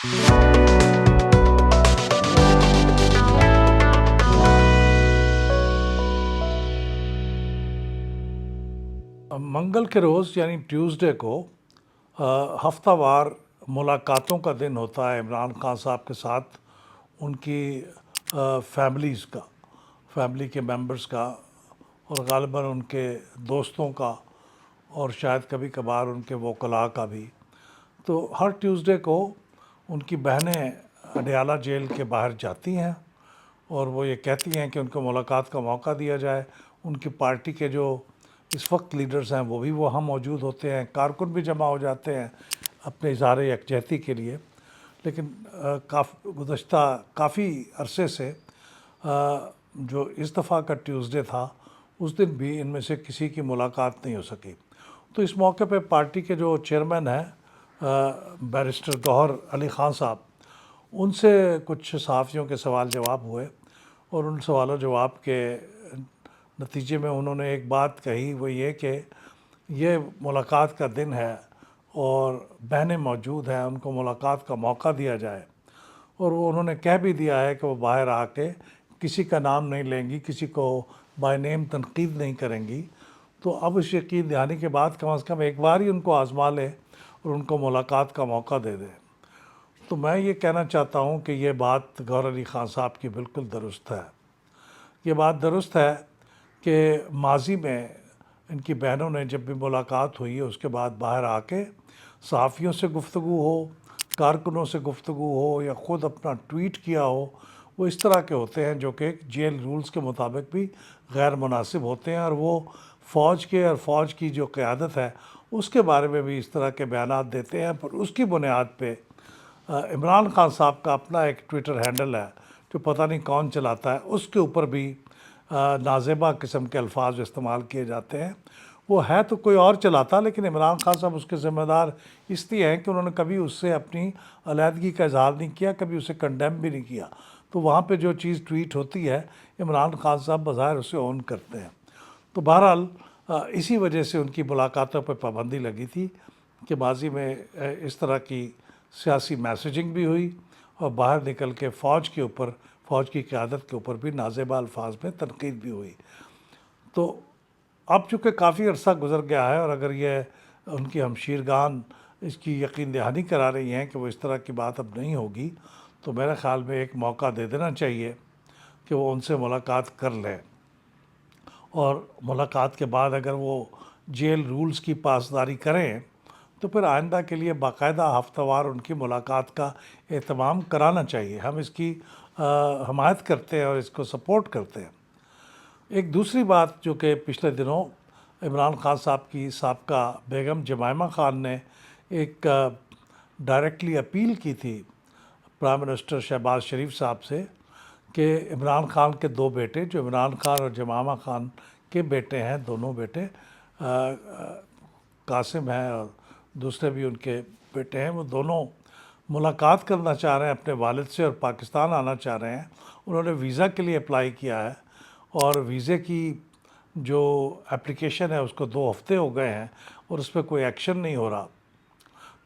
मंगल के रोज़ यानी ट्यूसडे को हफ्तावार मुलाकातों का दिन होता है इमरान खान साहब के साथ उनकी फैमिलीज़ का, फैमिली के मेंबर्स का, और ग़ालिबन उनके दोस्तों का, और शायद कभी कभार उनके वकला का भी। तो हर ट्यूसडे को उनकी बहनें अडयाला जेल के बाहर जाती हैं और वो ये कहती हैं कि उनको मुलाकात का मौका दिया जाए। उनकी पार्टी के जो इस वक्त लीडर्स हैं वो भी वहाँ मौजूद होते हैं, कारकुन भी जमा हो जाते हैं अपने इज़हार यकजहती के लिए। लेकिन गुज़श्ता काफ़ी अरसे से जो इस दफ़ा का ट्यूसडे था उस दिन भी इनमें से किसी की मुलाकात नहीं हो सकी। तो इस मौके पे पार्टी के जो चेयरमैन हैं बैरिस्टर गौहर अली ख़ान साहब, उनसे कुछ सहाफ़ियों के सवाल जवाब हुए और उन सवाल जवाब के नतीजे में उन्होंने एक बात कही, वो ये कि ये मुलाकात का दिन है और बहनें मौजूद हैं, उनको मुलाकात का मौका दिया जाए। और वो उन्होंने कह भी दिया है कि वो बाहर आके किसी का नाम नहीं लेंगी, किसी को बाय नेम तनकीद नहीं करेंगी। तो अब इस यकीन दहानी के बाद कम से कम एक बार ही उनको आज़मा लें और उनको मुलाकात का मौका दे दें। तो मैं ये कहना चाहता हूँ कि ये बात गौहर अली ख़ान साहब की बिल्कुल दुरुस्त है। ये बात दुरुस्त है कि माजी में इनकी बहनों ने जब भी मुलाकात हुई है उसके बाद बाहर आके सहाफ़ियों से गुफ्तगू हो, कारकुनों से गुफ्तगू हो या ख़ुद अपना ट्वीट किया हो, वो इस तरह के होते हैं जो कि जेल रूल्स के मुताबिक भी गैर मुनासिब होते हैं। और वो फ़ौज के और फ़ौज की जो क़यादत है उसके बारे में भी इस तरह के बयानात देते हैं। पर उसकी बुनियाद पे इमरान खान साहब का अपना एक ट्विटर हैंडल है जो पता नहीं कौन चलाता है, उसके ऊपर भी नाज़ेबा किस्म के अल्फाज इस्तेमाल किए जाते हैं। वो है तो कोई और चलाता, लेकिन इमरान खान साहब उसके ज़िम्मेदार इसलिए हैं कि उन्होंने कभी उससे अपनी अलहदगी का इजहार नहीं किया, कभी उसे कंडेम भी नहीं किया। तो वहाँ पे जो चीज़ ट्वीट होती है इमरान खान साहब बज़ाहिर उसे ऑन करते हैं। तो बहरहाल इसी वजह से उनकी मुलाकातों पर पाबंदी लगी थी कि माजी में इस तरह की सियासी मैसेजिंग भी हुई और बाहर निकल के फ़ौज के ऊपर, फ़ौज की क़यादत के ऊपर भी नाज़ेबा अल्फाज में तनकीद भी हुई। तो अब चूँकि काफ़ी अरसा गुज़र गया है और अगर ये उनकी हमशीरगान इसकी यकीन दहानी करा रही हैं कि वो इस तरह की बात अब नहीं होगी, तो मेरे ख़्याल में एक मौका दे देना चाहिए कि वो उनसे मुलाकात कर लें। और मुलाकात के बाद अगर वो जेल रूल्स की पासदारी करें तो फिर आइंदा के लिए बाकायदा हफ्तावार उनकी मुलाकात का एहतमाम कराना चाहिए। हम इसकी हमायत करते हैं और इसको सपोर्ट करते हैं। एक दूसरी बात जो कि पिछले दिनों इमरान खान साहब की साबका बेगम जमायमा खान ने एक डायरेक्टली अपील की थी प्राइम मिनिस्टर शहबाज शरीफ साहब से कि इमरान खान के दो बेटे, जो इमरान खान और जमायमा खान के बेटे हैं, दोनों बेटे कासिम हैं और दूसरे भी उनके बेटे हैं, वो दोनों मुलाकात करना चाह रहे हैं अपने वालिद से और पाकिस्तान आना चाह रहे हैं। उन्होंने वीज़ा के लिए अप्लाई किया है और वीज़े की जो एप्लीकेशन है उसको 2 हफ़्ते हो गए हैं और उस पर कोई एक्शन नहीं हो रहा।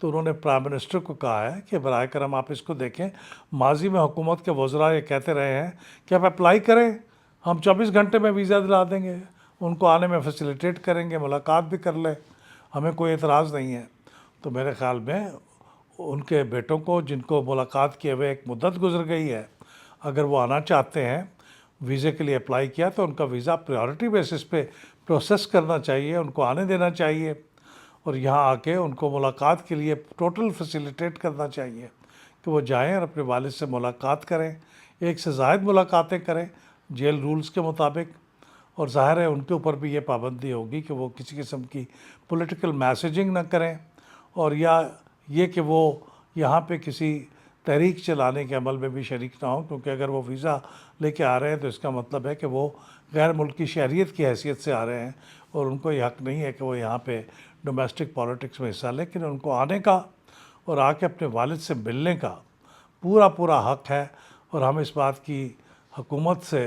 तो उन्होंने प्राइम मिनिस्टर को कहा है कि बराए करम आप इसको देखें। माजी में हुकूमत के वज़रा ये कहते रहे हैं कि आप अप्लाई करें, हम 24 घंटे में वीज़ा दिला देंगे, उनको आने में फैसिलिटेट करेंगे, मुलाकात भी कर लें, हमें कोई एतराज़ नहीं है। तो मेरे ख़्याल में उनके बेटों को, जिनको मुलाकात किए हुए एक मुद्दत गुजर गई है, अगर वो आना चाहते हैं, वीज़े के लिए अप्लाई किया, तो उनका वीज़ा प्रायोरिटी बेसिस पे प्रोसेस करना चाहिए, उनको आने देना चाहिए और यहाँ आके उनको मुलाकात के लिए टोटल फैसिलिटेट करना चाहिए कि वो जाएं और अपने वालिद से मुलाकात करें, एक से ज़ायद मुलाकातें करें जेल रूल्स के मुताबिक। और ज़ाहिर है उनके ऊपर भी ये पाबंदी होगी कि वो किसी किस्म की पॉलिटिकल मैसेजिंग ना करें और या ये कि वो यहाँ पे किसी तहरीक चलाने के अमल में भी शरीक ना हो, क्योंकि अगर वो वीज़ा लेके आ रहे हैं तो इसका मतलब है कि वो गैर मुल्की शहरियत की हैसियत से आ रहे हैं और उनको ये हक़ नहीं है कि वो यहाँ पे डोमेस्टिक पॉलिटिक्स में हिस्सा, लेकिन उनको आने का और आके अपने वालिद से मिलने का पूरा हक़ है। और हम इस बात की हुकूमत से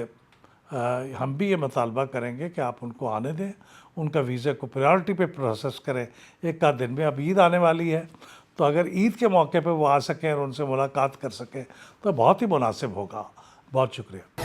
हम भी ये मुतालबा करेंगे कि आप उनको आने दें, उनका वीज़ा को प्रायोरिटी पे प्रोसेस करें। एक आध दिन में अब ईद आने वाली है تو اگر عید کے موقع پہ وہ آ سکیں اور ان سے ملاقات کر سکیں تو بہت ہی مناسب ہوگا. بہت شکریہ.